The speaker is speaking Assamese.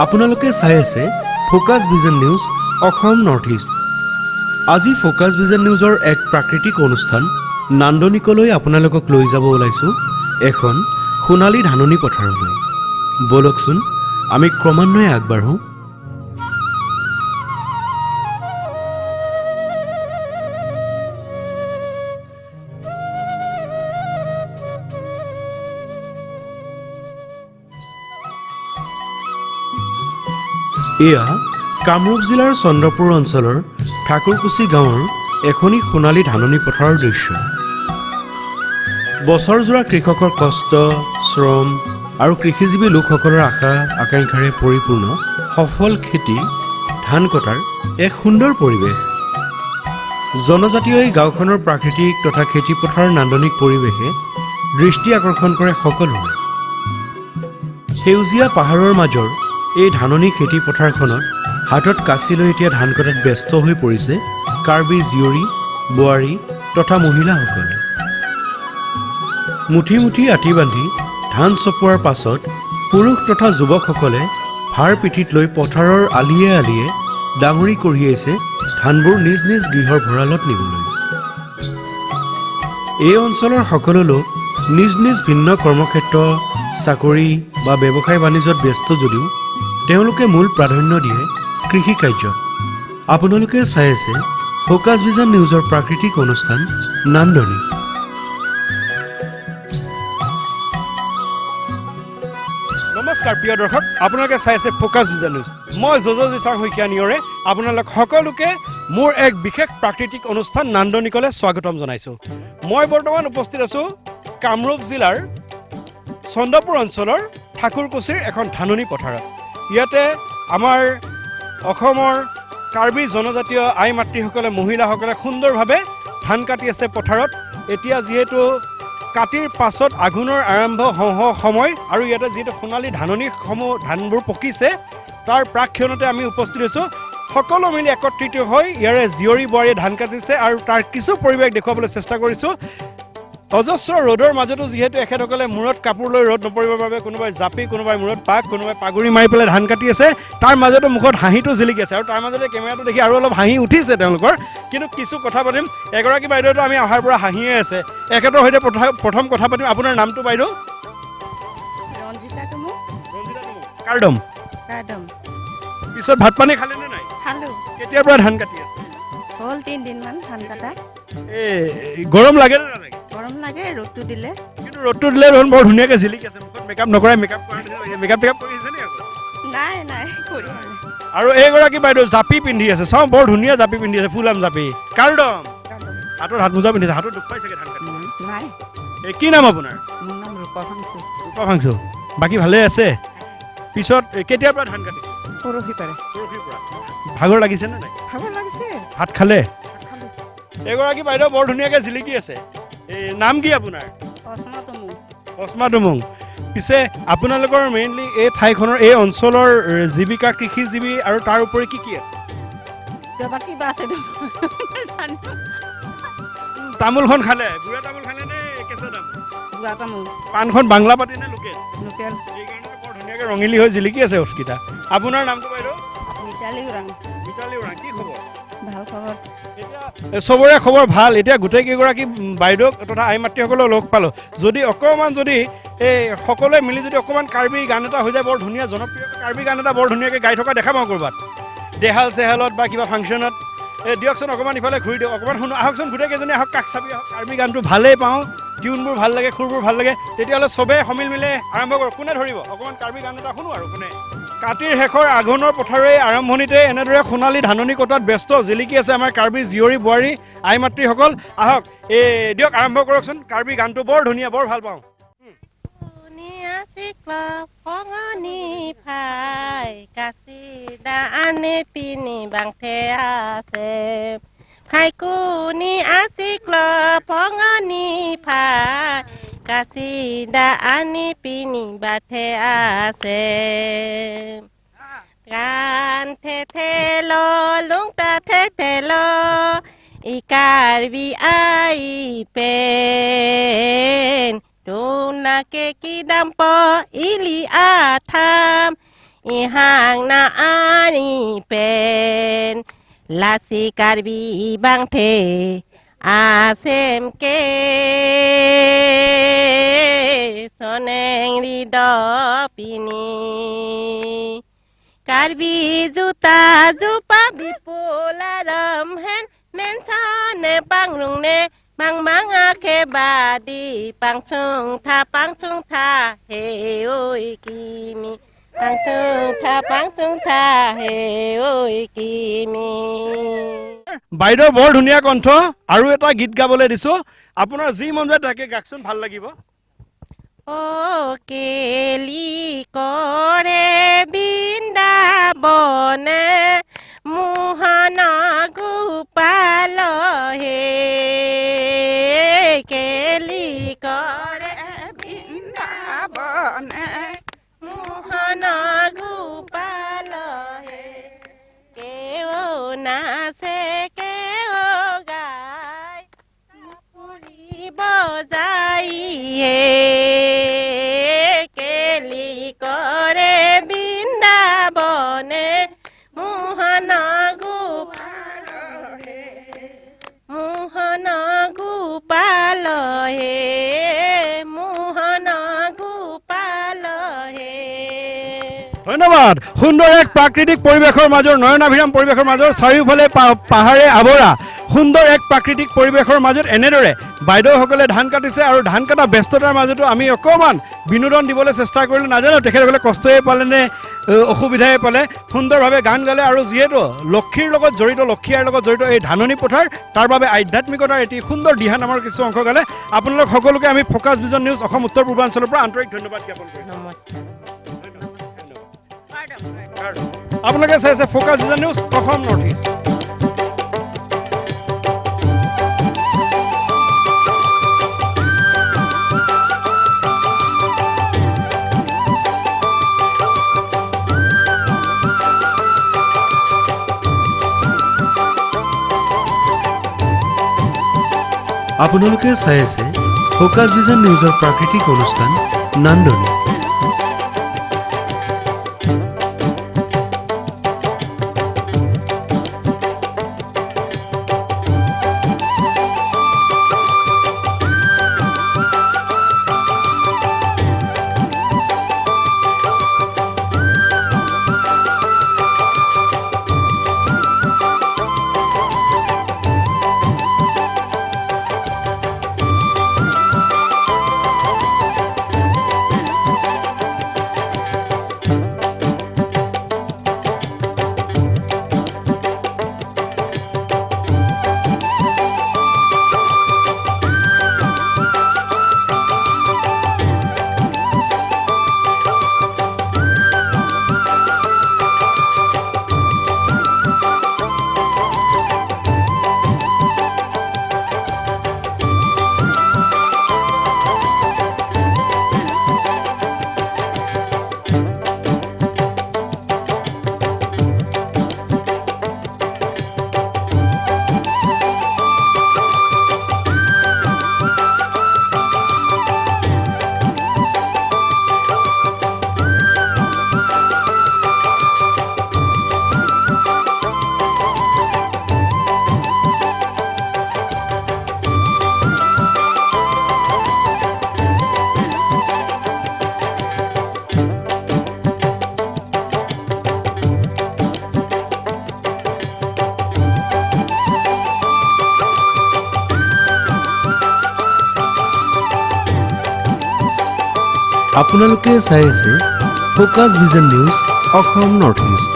আপোনালোকে চাই আছে focus vision news Assam north east. আজি ফোকাছ ভিজন নিউজৰ এক প্ৰাকৃতিক অনুষ্ঠান নান্দনিকলৈ আপোনালোকক লৈ যাব ওলাইছোঁ এখন সোণালী ধাননি পথাৰলৈ। বলকচোন আমি ক্ৰমান্বয়ে আগবাঢ়োঁ। এয়া কামৰূপ জিলাৰ চন্দ্ৰপুৰ অঞ্চলৰ ঠাকুৰকুছি গাঁৱৰ এখনি সোণালী ধাননি পথাৰৰ দৃশ্য। বছৰজোৰা কৃষকৰ কষ্ট, শ্ৰম আৰু কৃষিজীৱী লোকসকলৰ আশা আকাংক্ষাৰে পৰিপূৰ্ণ সফল খেতি ধান কটাৰ এক সুন্দৰ পৰিৱেশ। জনজাতীয় এই গাঁওখনৰ প্ৰাকৃতিক তথা খেতিপথাৰৰ নান্দনিক পৰিৱেশে দৃষ্টি আকৰ্ষণ কৰে সকলোৰে। সেউজীয়া পাহাৰৰ মাজৰ এই ধাননি খেতি পথাৰখনত হাতত কাঁচি লৈ এতিয়া ধান কটাত ব্যস্ত হৈ পৰিছে কাৰ্বি জীয়ৰী, বোৱাৰী তথা মহিলাসকলে। মুঠি মুঠি আঁতি বান্ধি ধান চপোৱাৰ পাছত পুৰুষ তথা যুৱকসকলে ভাৰ পিঠিত লৈ পথাৰৰ আলিয়ে আলিয়ে ডাঙৰি কঢ়িয়াইছে ধানবোৰ নিজ নিজ গৃহৰ ভঁৰালত নিবলৈ। এই অঞ্চলৰ সকলো লোক নিজ নিজ ভিন্ন কৰ্মক্ষেত্ৰ, চাকৰি বা ব্যৱসায় বাণিজ্যত ব্যস্ত যদিও তেওঁলোকে মূল প্ৰাধান্য দিয়ে কৃষি কাৰ্যত। আপোনালোকে চাই আছে ফোকাছ ভিজন নিউজৰ প্ৰাকৃতিক অনুষ্ঠান নান্দনি। নমস্কাৰ প্ৰিয় দৰ্শক, আপোনালোকে চাই আছে ফোকাছ ভিজন নিউজ। মই যুঁজিছা শইকীয়া নিয়ৰে আপোনালোক সকলোকে মোৰ এক বিশেষ প্ৰাকৃতিক অনুষ্ঠান নান্দনিকলৈ স্বাগতম জনাইছোঁ। মই বৰ্তমান উপস্থিত আছোঁ কামৰূপ জিলাৰ চন্দ্ৰপুৰ অঞ্চলৰ ঠাকুৰকুছিৰ এখন ধাননি পথাৰত। ইয়াতে আমাৰ অসমৰ কাৰ্বি জনজাতীয় আই মাতৃসকলে, মহিলাসকলে সুন্দৰভাৱে ধান কাটি আছে পথাৰত। এতিয়া যিহেতু কাটিৰ পাছত আঘোণৰ আৰম্ভ হওঁ সময় আৰু ইয়াতে যিহেতু সোণালী ধাননিসমূহ ধানবোৰ পকিছে, তাৰ প্ৰাক্ষণতে আমি উপস্থিত হৈছোঁ। সকলো মিলি একত্ৰিত হৈ ইয়াৰে জীয়ৰী বোৱাৰীয়ে ধান কাটিছে আৰু তাৰ কিছু পৰিৱেশ দেখুৱাবলৈ চেষ্টা কৰিছোঁ। অজস্ৰ ৰ'দৰ মাজতো যিহেতু এখেতসকলে মূৰত কাপোৰ লৈ ৰ'দ নপৰিবৰ বাবে কোনোবাই জাপি, কোনোবাই মূৰত পাক, কোনোবাই পাগুৰি মাৰি পেলাই ধান কাটি আছে। তাৰ মাজতো মুখত হাঁহিটো জিলিকি আছে আৰু তাৰ মাজতে কেমেৰাটো দেখি আৰু অলপ হাঁহি উঠিছে তেওঁলোকৰ। কিন্তু কিছু কথা পাতিম। এগৰাকী বাইদেউতো আমি অহাৰ পৰা হাঁহিয়ে আছে। এখেতৰ সৈতে প্ৰথম কথা পাতিম। আপোনাৰ নামটো বাইদেউ? ৰঞ্জিতা টুমু। কাৰ দম? পিছত ভাত পানী খালে নে নাই? খালোঁ। কেতিয়াৰ পৰা ধান কাটি আছে? হ'ল 3 দিনমান ধান কাটা। গৰম লাগে নে নালাগে? গৰম লাগে ৰ'দটো দিলে। কিন্তু ৰ'দটো দিলে দেখোন বৰ ধুনীয়াকৈ জিলিকি আছে। মুখত মেকআপ নকৰাই মেকআপ টেকআপ কৰি আছে নে আকৌ? নাই কৰি আৰু এইগৰাকী বাইদেউ জাপি পিন্ধি আছে, চাওঁ বৰ ধুনীয়া জাপি পিন্ধি আছে, ফুলাম জাপি। কাৰডম হাতত হাত মোজা পিন্ধিছে, হাতত দুখ পাই চাগে ধান কাটি। নাই। কি নাম আপোনাৰ? মোৰ নাম ৰূপা ফাংচু। ৰূপা ফাংচু। বাকী ভালে আছে? পিছত কেতিয়াৰ পৰা ধান কাটিছে? পৰহি পাৰে। পৰহিৰ পৰা। ভাগৰ লাগিছে নে নাই? ভাগৰ লাগিছে। ভাত খালে? খালোঁ। এইগৰাকী বাইদেউ বৰ ধুনীয়াকৈ জিলিকি আছে। নাম কি আপোনাৰ? অসমা টুমুং। পিছে আপোনালোকৰ মেইনলি এই ঠাইখনৰ এই অঞ্চলৰ জীৱিকা কৃষিজীৱী আৰু তাৰ উপৰি কি আছে? কিবা আছে তামোলখন খালে? বুঢ়া তামোল খালে নে কেঁচা তামোল? পাণখন বাংলা পাতি নে লোকেল? এইকাৰণে বৰ ধুনীয়াকৈ ৰঙিলী হৈ জিলিকি আছে ওচকিটা। আপোনাৰ নামটো বাইদেউ? মিতালী ওৰাং। কি খবৰ? ভাল খবৰ। এতিয়া চবৰে খবৰ ভাল। এতিয়া গোটেই কেইগৰাকী বাইদেউ তথা আই মাতৃসকলক লগ পালোঁ। যদি অকণমান যদি এই সকলোৱে মিলি যদি অকণমান কাৰ্বি গান এটা হৈ যায়, বৰ ধুনীয়া জনপ্ৰিয় কাৰ্বি গান এটা বৰ ধুনীয়াকৈ গাই থকা দেখা পাওঁ ক'ৰবাত দেহাল চেহালত বা কিবা ফাংচনত। দিয়কচোন অকণমান ইফালে ঘূৰি দিয়ক, অকণমান শুনো। আহকচোন গোটেইকেইজনী আহক, কাষ চাপি আহক। কাৰ্বি গানটো ভালেই পাওঁ, টিউনবোৰ ভাল লাগে, সুৰবোৰ ভাল লাগে। তেতিয়াহ'লে চবেই সমিল মিলে আৰম্ভ কৰক। কোনে ধৰিব? অকণমান কাৰ্বি গান এটা শুনো আৰু কোনে? কাতিৰ শেষৰ আঘোণৰ পথাৰৰে আৰম্ভণিতে এনেদৰে সোণালী ধাননি কটাত ব্যস্ত জিলিকি আছে আমাৰ কাৰ্বি জীয়ৰী বোৱাৰী আই মাতৃসকল। আহক দিয়ক আৰম্ভ কৰকচোন। কাৰ্বি গানটো বৰ ধুনীয়া, বৰ ভাল পাওঁ। Kaikuni asiklo pongoni phai kasida ani pini bathe ase gan the lo lung ta the lo ikar bi ai pen Tuna ke kidampo ili atam ihang na ani pen lasi karbi bang the asem ke soneng ri do pini karbi juta jupa bipularam hen menchane bangrung ne bang bang ake badi pang chung tha he oi kimi pang chung tha he oi kimi বাইদেউ বৰ ধুনীয়া কণ্ঠ আৰু এটা গীত গাবলৈ দিছো আপোনাৰ যি মন যায় তাকে গাকচোন ভাল লাগিব ও কেলি কৰে বৃন্দাবনে মোহন গোপাল হে কেলি কৰে বৃন্দাবনে মোহন গোপাল হে কেও নাচে কেও গায় বজাই হে কেলি কৰে বৃন্দাবনে মোহন গোপাল হে মোহন গোপাল হে মোহন গোপাল হে ধন্যবাদ সুন্দৰ এক প্ৰাকৃতিক পৰিৱেশৰ মাজৰ নয়নাভিৰাম পৰিৱেশৰ মাজৰ চাৰিওফালে পাহাৰে আৱৰা সুন্দৰ এক প্ৰাকৃতিক পৰিৱেশৰ মাজত এনেদৰে বাইদেউসকলে ধান কাটিছে আৰু ধান কটা ব্যস্ততাৰ মাজতো আমি অকণমান বিনোদন দিবলৈ চেষ্টা কৰিলোঁ নাজানো তেখেতসকলে কষ্টই পালে নে অসুবিধাই পালে সুন্দৰভাৱে গান গালে আৰু যিহেতু লক্ষীৰ লগত জড়িত লক্ষীয়াৰ লগত জড়িত এই ধাননি পথাৰ তাৰ বাবে আধ্যাত্মিকতাৰ এটি সুন্দৰ দিহা নামৰ কিছু অংশ গালে আপোনালোক সকলোকে আমি ফ'কাছ ভিজন নিউজ অসম উত্তৰ পূৰ্বাঞ্চলৰ পৰা আন্তৰিক ধন্যবাদ জ্ঞাপন কৰিছোঁ নমস্কাৰ আপোনালোকে চাইছে focus vision news Assam north east আপোনালোকে চাই আছে ফ'কাছ ভিজন নিউজৰ প্ৰাকৃতিক অনুষ্ঠান নান্দনি আপোনালোকে চাই আছে focus vision news Assam north east